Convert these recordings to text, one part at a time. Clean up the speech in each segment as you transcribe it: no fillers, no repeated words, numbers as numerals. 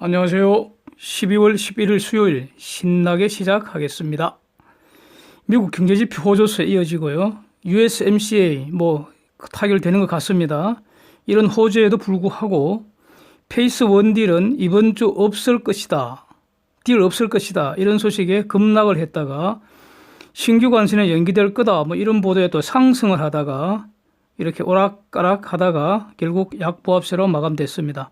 안녕하세요. 12월 11일 수요일 신나게 시작하겠습니다. 미국 경제지표 호조세 이어지고요. USMCA 타결되는 것 같습니다. 이런 호재에도 불구하고 페이스 원딜은 이번 주 없을 것이다. 딜 없을 것이다. 이런 소식에 급락을 했다가 신규 관세는 연기될 거다. 이런 보도에 또 상승을 하다가 이렇게 오락가락 하다가 결국 약보합세로 마감됐습니다.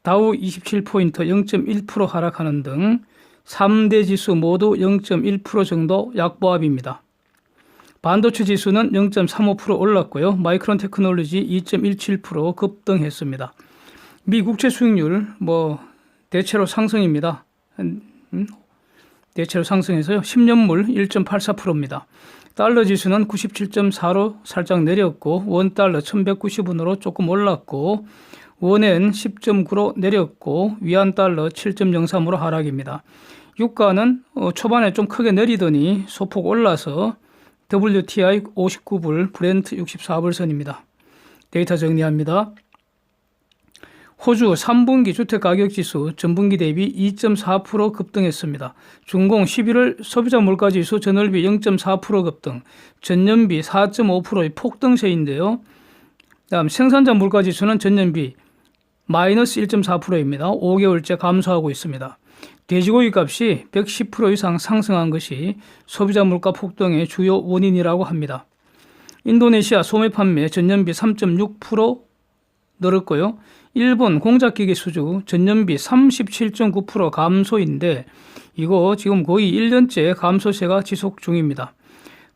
다우 27포인트 0.1% 하락하는 등 3대 지수 모두 0.1% 정도 약보합입니다. 반도체 지수는 0.35% 올랐고요. 마이크론 테크놀로지 2.17% 급등했습니다. 미 국채 수익률 대체로 상승입니다. 대체로 상승해서요. 10년물 1.84%입니다. 달러 지수는 97.4로 살짝 내렸고 원달러 1190원으로 조금 올랐고 원엔 10.9로 내렸고 위안달러 7.03으로 하락입니다. 유가는 초반에 좀 크게 내리더니 소폭 올라서 WTI 59불, 브렌트 64불 선입니다. 데이터 정리합니다. 호주 3분기 주택가격지수 전분기 대비 2.4% 급등했습니다. 중공 11월 소비자 물가지수 전월비 0.4% 급등, 전년비 4.5%의 폭등세인데요. 다음 생산자 물가지수는 전년비 마이너스 1.4%입니다. 5개월째 감소하고 있습니다. 돼지고기 값이 110% 이상 상승한 것이 소비자 물가 폭등의 주요 원인이라고 합니다. 인도네시아 소매 판매 전년비 3.6% 늘었고요. 일본 공작기계 수주 전년비 37.9% 감소인데 이거 지금 거의 1년째 감소세가 지속 중입니다.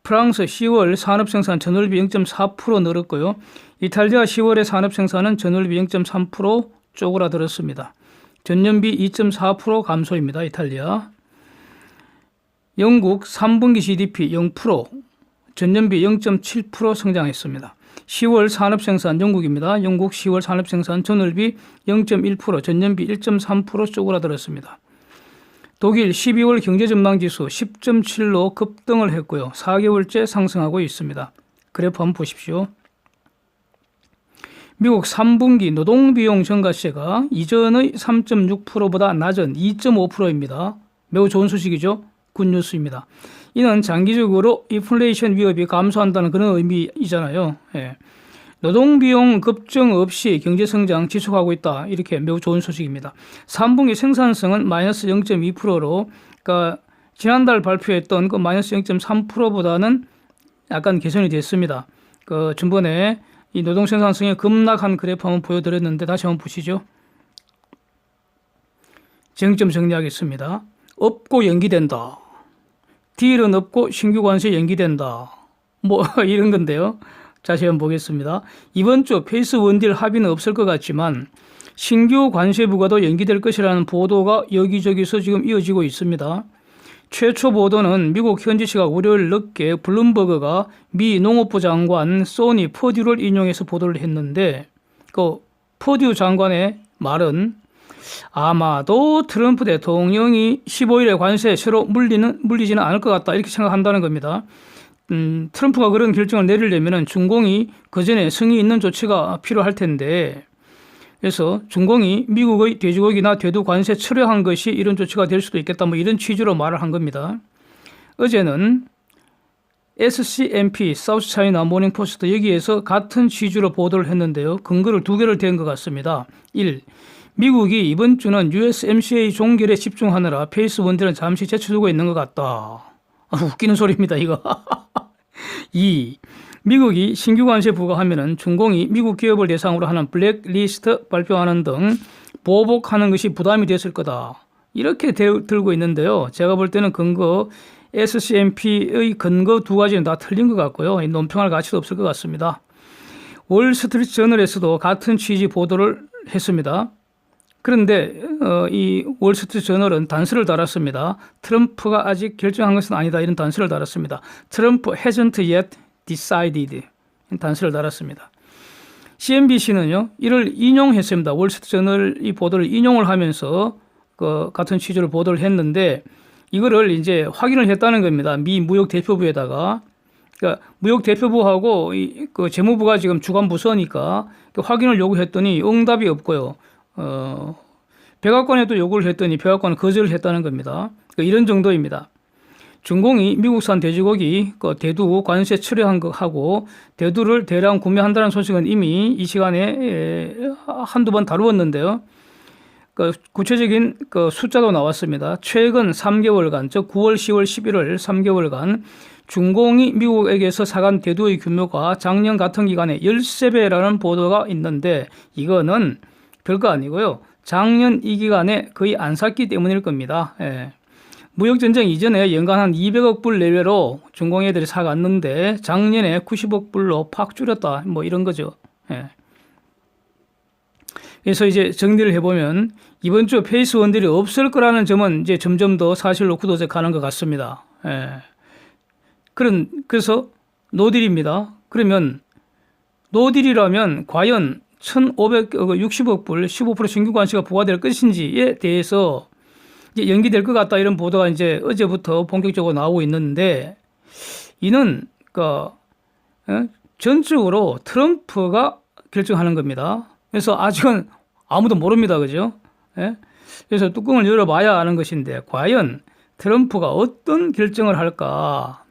프랑스 10월 산업생산 전월비 0.4% 늘었고요. 이탈리아 10월의 산업생산은 전월비 0.3% 쪼그라들었습니다. 전년비 2.4% 감소입니다. 이탈리아. 영국 3분기 GDP 0%, 전년비 0.7% 성장했습니다. 10월 산업생산 영국입니다. 영국 10월 산업생산 전월비 0.1%, 전년비 1.3% 쪼그라들었습니다. 독일 12월 경제전망지수 10.7로 급등을 했고요. 4개월째 상승하고 있습니다. 그래프 한번 보십시오. 미국 3분기 노동비용 증가세가 이전의 3.6%보다 낮은 2.5%입니다. 매우 좋은 소식이죠. 굿뉴스입니다. 이는 장기적으로 인플레이션 위협이 감소한다는 그런 의미이잖아요. 노동비용 급증 없이 경제성장 지속하고 있다. 이렇게 매우 좋은 소식입니다. 3분기 생산성은 마이너스 0.2%로 그러니까 지난달 발표했던 그 마이너스 0.3%보다는 약간 개선이 됐습니다. 전번에 이 노동 생산성이 급락한 그래프 한번 보여드렸는데 다시 한번 보시죠. 쟁점 정리하겠습니다. 없고 연기된다. 딜은 없고 신규 관세 연기된다. 이런 건데요. 자세히 한번 보겠습니다. 이번 주 페이스 원딜 합의는 없을 것 같지만 신규 관세 부과도 연기될 것이라는 보도가 여기저기서 지금 이어지고 있습니다. 최초 보도는 미국 현지 시각 월요일 늦게 블룸버그가 미 농업부 장관 소니 퍼듀를 인용해서 보도를 했는데 퍼듀 장관의 말은 아마도 트럼프 대통령이 15일에 관세 새로 물리지는 않을 것 같다 이렇게 생각한다는 겁니다. 트럼프가 그런 결정을 내리려면 중공이 그 전에 성의 있는 조치가 필요할 텐데 그래서 중공이 미국의 돼지고기나 대두 관세 철회한 것이 이런 조치가 될 수도 있겠다 이런 취지로 말을 한 겁니다. 어제는 SCMP 사우스 차이나 모닝포스트 여기에서 같은 취지로 보도를 했는데요. 근거를 두 개를 댄 것 같습니다. 1. 미국이 이번 주는 USMCA 종결에 집중하느라 페이스 원딜은 잠시 제쳐두고 있는 것 같다. 웃기는 소리입니다 이거. 2. 미국이 신규 관세 부과하면 중공이 미국 기업을 대상으로 하는 블랙리스트 발표하는 등 보복하는 것이 부담이 됐을 거다. 이렇게 들고 있는데요. 제가 볼 때는 근거 SCMP의 근거 두 가지는 다 틀린 것 같고요. 논평할 가치도 없을 것 같습니다. 월스트리트 저널에서도 같은 취지 보도를 했습니다. 그런데 이 월스트리트 저널은 단서를 달았습니다. 트럼프가 아직 결정한 것은 아니다 이런 단서를 달았습니다. 트럼프 hasn't yet decided 단서를 달았습니다. CNBC는요 이를 인용했습니다. 월스트리트 저널 이 보도를 인용을 하면서 같은 취지로 보도를 했는데 이거를 이제 확인을 했다는 겁니다. 미 무역 대표부에다가 그러니까 무역 대표부하고 그 재무부가 지금 주관 부서니까 확인을 요구했더니 응답이 없고요. 백악관에도 요구를 했더니 백악관은 거절을 했다는 겁니다. 이런 정도입니다. 중공이 미국산 돼지고기 대두 관세 철회한 거 하고 대두를 대량 구매한다는 소식은 이미 이 시간에 한두 번 다루었는데요. 구체적인 숫자도 나왔습니다. 최근 3개월간, 즉 9월, 10월, 11월 3개월간 중공이 미국에게서 사간 대두의 규모가 작년 같은 기간에 13배라는 보도가 있는데 이거는 별거 아니고요. 작년 이 기간에 거의 안 샀기 때문일 겁니다. 예. 무역전쟁 이전에 연간 한 200억 불 내외로 중공 애들이 사갔는데 작년에 90억 불로 팍 줄였다. 뭐 이런 거죠. 예. 그래서 이제 정리를 해보면 이번 주 페이스 원딜이 없을 거라는 점은 이제 점점 더 사실로 굳어져 가는 것 같습니다. 예. 그래서 노딜입니다. 그러면 노딜이라면 과연 1,560억 불 15% 신규 관세가 부과될 것인지에 대해서 이제 연기될 것 같다 이런 보도가 이제 어제부터 본격적으로 나오고 있는데 이는 전적으로 트럼프가 결정하는 겁니다. 그래서 아직은 아무도 모릅니다. 그죠? 예? 그래서 뚜껑을 열어봐야 아는 것인데 과연 트럼프가 어떤 결정을 할까?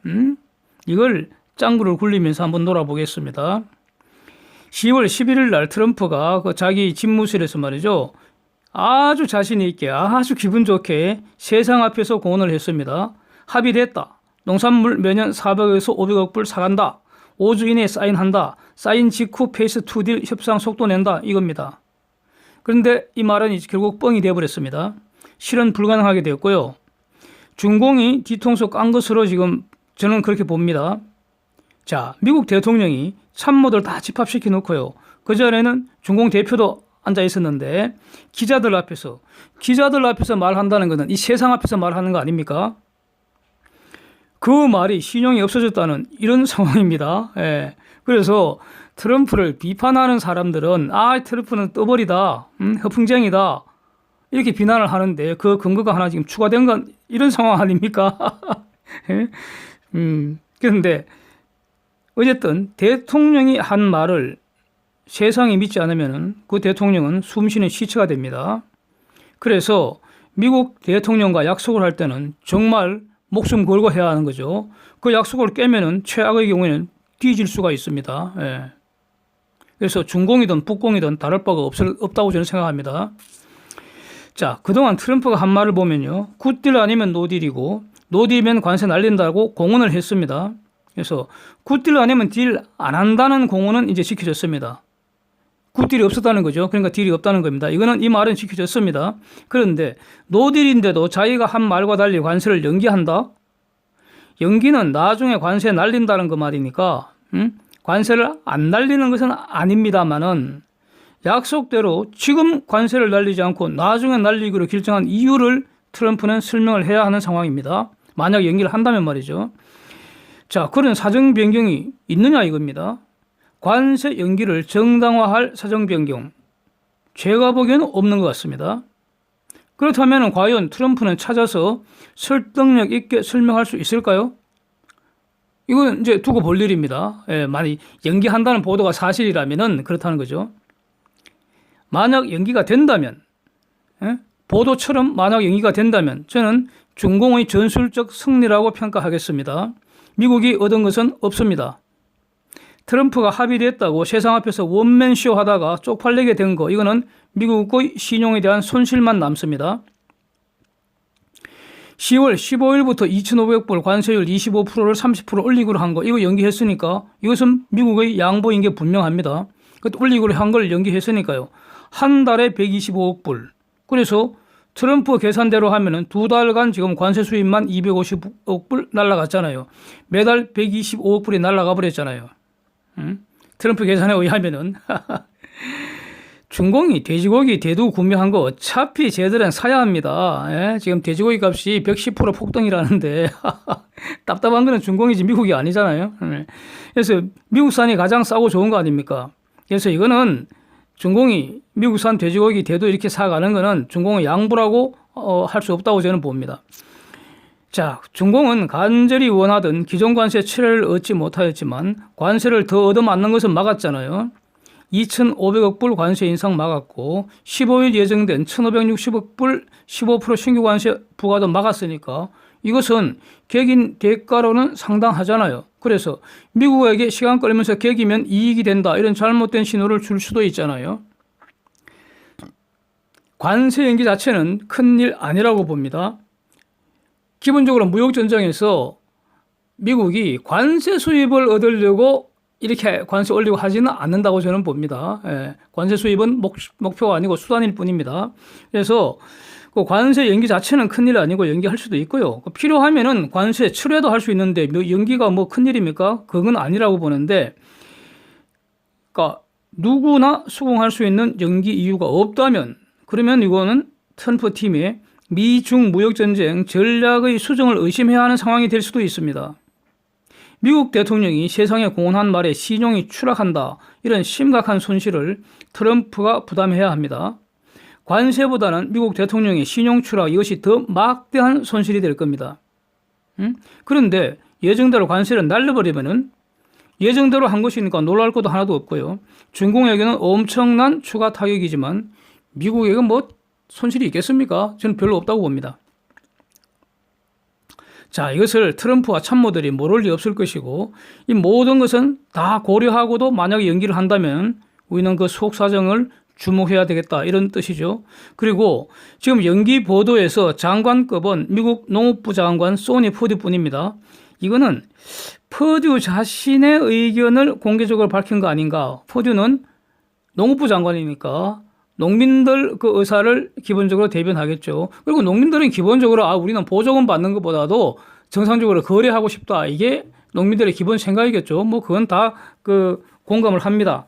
이걸 짱구를 굴리면서 한번 놀아보겠습니다. 10월 11일 날 트럼프가 자기 집무실에서 말이죠. 아주 자신 있게 아주 기분 좋게 세상 앞에서 공언을 했습니다. 합의됐다. 농산물 매년 400에서 500억 불 사간다. 5주 이내에 사인한다. 사인 직후 페이스 2딜 협상 속도 낸다. 이겁니다. 그런데 이 말은 이제 결국 뻥이 되어버렸습니다. 실현 불가능하게 되었고요. 중공이 뒤통수 깐 것으로 지금 저는 그렇게 봅니다. 자, 미국 대통령이 참모들 다 집합시켜 놓고요. 그 전에는 중공 대표도 앉아 있었는데 기자들 앞에서 말한다는 것은 이 세상 앞에서 말하는 거 아닙니까? 그 말이 신용이 없어졌다는 이런 상황입니다. 예. 그래서 트럼프를 비판하는 사람들은 트럼프는 떠벌이다, 허풍쟁이다 이렇게 비난을 하는데 그 근거가 하나 지금 추가된 건 이런 상황 아닙니까? 예? 그런데 어쨌든 대통령이 한 말을 세상이 믿지 않으면 그 대통령은 숨쉬는 시체가 됩니다. 그래서 미국 대통령과 약속을 할 때는 정말 목숨 걸고 해야 하는 거죠. 그 약속을 깨면은 최악의 경우에는 뒤질 수가 있습니다. 예. 그래서 중공이든 북공이든 다를 바가 없다고 저는 생각합니다. 자, 그동안 트럼프가 한 말을 보면요. 굿딜 아니면 노딜이고 노딜이면 관세 날린다고 공언을 했습니다. 그래서 굿딜 아니면 딜 안 한다는 공언은 이제 지켜졌습니다. 굿딜이 없었다는 거죠. 그러니까 딜이 없다는 겁니다. 이 말은 지켜졌습니다. 그런데 노딜인데도 자기가 한 말과 달리 관세를 연기한다? 연기는 나중에 관세 날린다는 거 말이니까 관세를 안 날리는 것은 아닙니다만은 약속대로 지금 관세를 날리지 않고 나중에 날리기로 결정한 이유를 트럼프는 설명을 해야 하는 상황입니다. 만약 연기를 한다면 말이죠. 자, 그런 사정 변경이 있느냐 이겁니다. 관세 연기를 정당화할 사정 변경. 제가 보기에는 없는 것 같습니다. 그렇다면 과연 트럼프는 찾아서 설득력 있게 설명할 수 있을까요? 이건 이제 두고 볼 일입니다. 예, 만약 연기한다는 보도가 사실이라면은 그렇다는 거죠. 만약 연기가 된다면, 보도처럼 만약 연기가 된다면 저는 중공의 전술적 승리라고 평가하겠습니다. 미국이 얻은 것은 없습니다. 트럼프가 합의됐다고 세상 앞에서 원맨쇼 하다가 쪽팔리게 된 거, 이거는 미국의 신용에 대한 손실만 남습니다. 10월 15일부터 2,500불 관세율 25%를 30% 올리기로 한 거, 이거 연기했으니까 이것은 미국의 양보인 게 분명합니다. 올리기로 한 걸 연기했으니까요. 한 달에 125억 불. 그래서 트럼프 계산대로 하면은 두 달간 지금 관세 수입만 250억 불 날라갔잖아요. 매달 125억 불이 날라가 버렸잖아요. 트럼프 계산에 의하면은 중공이 돼지고기 대두 구매한 거 어차피 쟤들은 사야 합니다. 예? 지금 돼지고기 값이 110% 폭등이라는데 답답한 거는 중공이지 미국이 아니잖아요. 그래서 미국산이 가장 싸고 좋은 거 아닙니까? 그래서 이거는 중공이 미국산 돼지고기 대두 이렇게 사가는 거는 중공의 양보라고 할 수 없다고 저는 봅니다. 자, 중공은 간절히 원하던 기존 관세 철회를 얻지 못하였지만 관세를 더 얻어맞는 것은 막았잖아요. 2,500억 불 관세 인상 막았고 15일 예정된 1,560억 불 15% 신규 관세 부과도 막았으니까 이것은 객인 대가로는 상당하잖아요. 그래서 미국에게 시간 끌면서 객이면 이익이 된다 이런 잘못된 신호를 줄 수도 있잖아요. 관세 연기 자체는 큰일 아니라고 봅니다. 기본적으로 무역전쟁에서 미국이 관세 수입을 얻으려고 이렇게 관세 올리고 하지는 않는다고 저는 봅니다. 관세 수입은 목표가 아니고 수단일 뿐입니다. 그래서 그 관세 연기 자체는 큰일 아니고 연기할 수도 있고요. 필요하면은 관세 철회도 할 수 있는데 연기가 뭐 큰일입니까? 그건 아니라고 보는데, 그러니까 누구나 수긍할 수 있는 연기 이유가 없다면 그러면 이거는 트럼프 팀의 미중 무역전쟁 전략의 수정을 의심해야 하는 상황이 될 수도 있습니다. 미국 대통령이 세상에 공언한 말에 신용이 추락한다. 이런 심각한 손실을 트럼프가 부담해야 합니다. 관세보다는 미국 대통령의 신용 추락 이것이 더 막대한 손실이 될 겁니다. 그런데 예정대로 관세를 날려버리면은 예정대로 한 것이니까 놀랄 것도 하나도 없고요. 중공에게는 엄청난 추가 타격이지만 미국에게 뭐 손실이 있겠습니까? 저는 별로 없다고 봅니다. 자, 이것을 트럼프와 참모들이 모를 리 없을 것이고 이 모든 것은 다 고려하고도 만약에 연기를 한다면 우리는 그 속 사정을 주목해야 되겠다 이런 뜻이죠. 그리고 지금 연기 보도에서 장관급은 미국 농업부 장관 소니 푸드뿐입니다. 이거는 퍼듀 자신의 의견을 공개적으로 밝힌 거 아닌가. 퍼듀는 농업부 장관이니까 농민들 그 의사를 기본적으로 대변하겠죠. 그리고 농민들은 기본적으로 우리는 보조금 받는 것보다도 정상적으로 거래하고 싶다. 이게 농민들의 기본 생각이겠죠. 뭐 그건 다 그 공감을 합니다.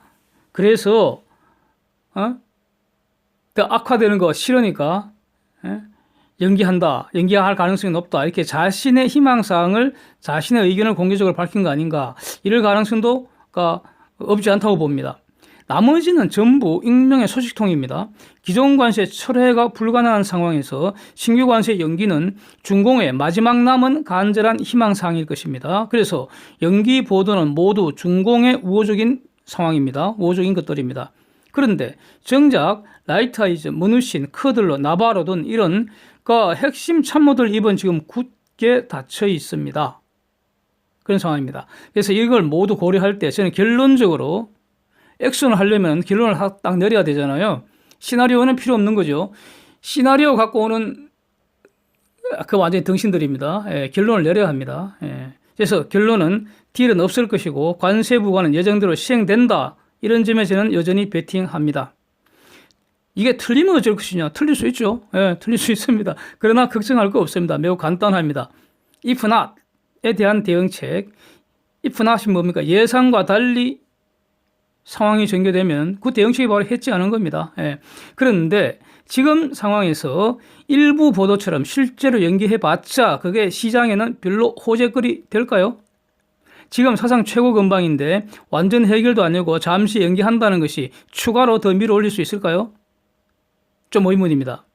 그래서 더 악화되는 거 싫으니까 연기한다. 연기할 가능성이 높다. 이렇게 자신의 희망사항을 자신의 의견을 공개적으로 밝힌 거 아닌가. 이럴 가능성도 없지 않다고 봅니다. 나머지는 전부 익명의 소식통입니다. 기존 관세 철회가 불가능한 상황에서 신규 관세 연기는 중공의 마지막 남은 간절한 희망사항일 것입니다. 그래서 연기 보도는 모두 중공의 우호적인 상황입니다. 우호적인 것들입니다. 그런데 정작 라이트아이즈, 머누신, 커들러, 나바로 등 이런 핵심 참모들 입은 지금 굳게 닫혀 있습니다. 그런 상황입니다. 그래서 이걸 모두 고려할 때 저는 결론적으로 액션을 하려면 결론을 딱 내려야 되잖아요. 시나리오는 필요 없는 거죠. 시나리오 갖고 오는 그 완전히 등신들입니다. 결론을 내려야 합니다. 그래서 결론은 딜은 없을 것이고 관세 부과는 예정대로 시행된다. 이런 점에 저는 여전히 베팅합니다. 이게 틀리면 어쩔 것이냐? 틀릴 수 있죠. 틀릴 수 있습니다. 그러나 걱정할 거 없습니다. 매우 간단합니다. if not에 대한 대응책. if not이 뭡니까? 예상과 달리 상황이 전개되면 그 대응책이 바로 했지 않은 겁니다. 그런데 지금 상황에서 일부 보도처럼 실제로 연기해봤자 그게 시장에는 별로 호재거리 될까요? 지금 사상 최고 건방인데 완전 해결도 아니고 잠시 연기한다는 것이 추가로 더 밀어 올릴 수 있을까요? 좀 의문입니다.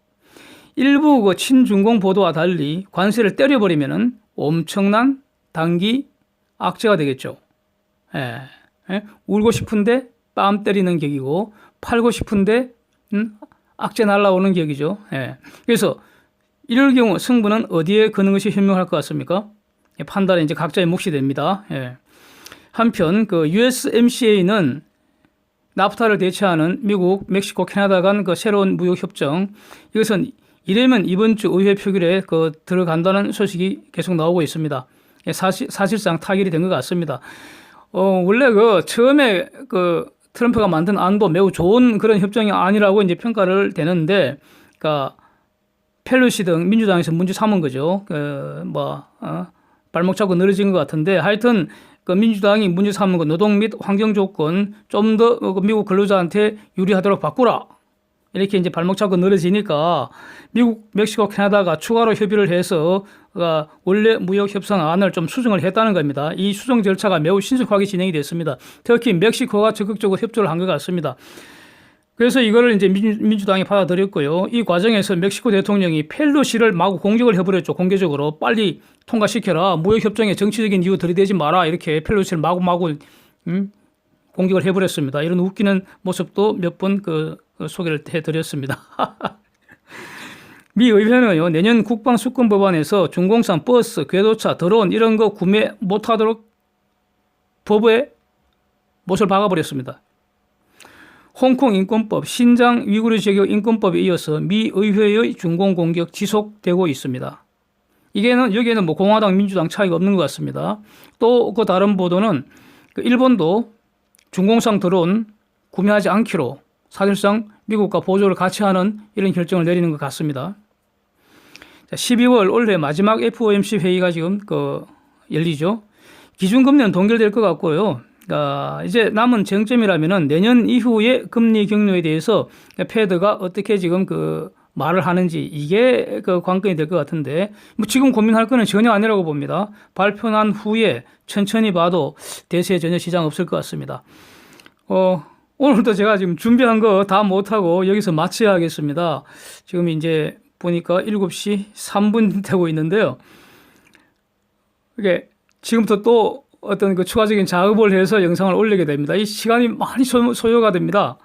일부 그 친중공 보도와 달리 관세를 때려버리면 엄청난 단기 악재가 되겠죠. 울고 싶은데 뺨 때리는 격이고 팔고 싶은데 악재 날라오는 격이죠. 그래서 이럴 경우 승부는 어디에 거는 것이 현명할 것 같습니까? 판단은 이제 각자의 몫이 됩니다. 한편 그 USMCA는 나프타를 대체하는 미국, 멕시코, 캐나다 간 그 새로운 무역 협정 이것은 이르면 이번 주 의회 표결에 들어간다는 소식이 계속 나오고 있습니다. 사실상 타결이 된 것 같습니다. 원래 처음에 트럼프가 만든 안도 매우 좋은 그런 협정이 아니라고 이제 평가를 되는데, 그러니까 펠로시 등 민주당에서 문제 삼은 거죠. 발목 잡고 늘어진 것 같은데, 하여튼 민주당이 문제 삼은 거 노동 및 환경 조건 좀 더 미국 근로자한테 유리하도록 바꾸라. 이렇게 이제 발목 잡고 늘어지니까 미국, 멕시코, 캐나다가 추가로 협의를 해서 원래 무역 협상안을 좀 수정을 했다는 겁니다. 이 수정 절차가 매우 신속하게 진행이 됐습니다. 특히 멕시코가 적극적으로 협조를 한 것 같습니다. 그래서 이거를 이제 민주당이 받아들였고요. 이 과정에서 멕시코 대통령이 펠로시를 마구 공격을 해버렸죠. 공개적으로 빨리 통과시켜라. 무역 협정에 정치적인 이유 들이대지 마라. 이렇게 펠로시를 마구 공격을 해버렸습니다. 이런 웃기는 모습도 몇 번 소개를 해드렸습니다. 미 의회는요, 내년 국방수권 법안에서 중공산 버스, 궤도차, 드론 이런 거 구매 못하도록 법에 못을 박아버렸습니다. 홍콩 인권법, 신장 위구르 제격 인권법에 이어서 미 의회의 중공 공격 지속되고 있습니다. 여기에는 뭐 공화당, 민주당 차이가 없는 것 같습니다. 또 그 다른 보도는 일본도 중공상 드론 구매하지 않기로 사실상 미국과 보조를 같이 하는 이런 결정을 내리는 것 같습니다. 12월 올해 마지막 FOMC 회의가 지금 열리죠. 기준금리는 동결될 것 같고요. 이제 남은 쟁점이라면은 내년 이후의 금리 경로에 대해서 패드가 어떻게 지금 말을 하는지 이게 관건이 될 것 같은데 뭐 지금 고민할 거는 전혀 아니라고 봅니다. 발표 난 후에 천천히 봐도 대세에 전혀 시장 없을 것 같습니다. 오늘도 제가 지금 준비한 거 다 못하고 여기서 마쳐야 하겠습니다. 지금 이제 보니까 7시 3분 되고 있는데요. 이게 지금부터 또 어떤 추가적인 작업을 해서 영상을 올리게 됩니다. 이 시간이 많이 소요가 됩니다.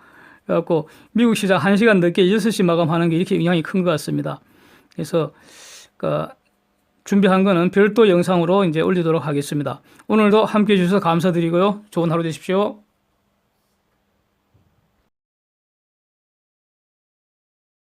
그래갖고 미국 시장 1시간 늦게 6시 마감하는 게 이렇게 영향이 큰 것 같습니다. 그래서 준비한 거는 별도 영상으로 이제 올리도록 하겠습니다. 오늘도 함께 해주셔서 감사드리고요. 좋은 하루 되십시오.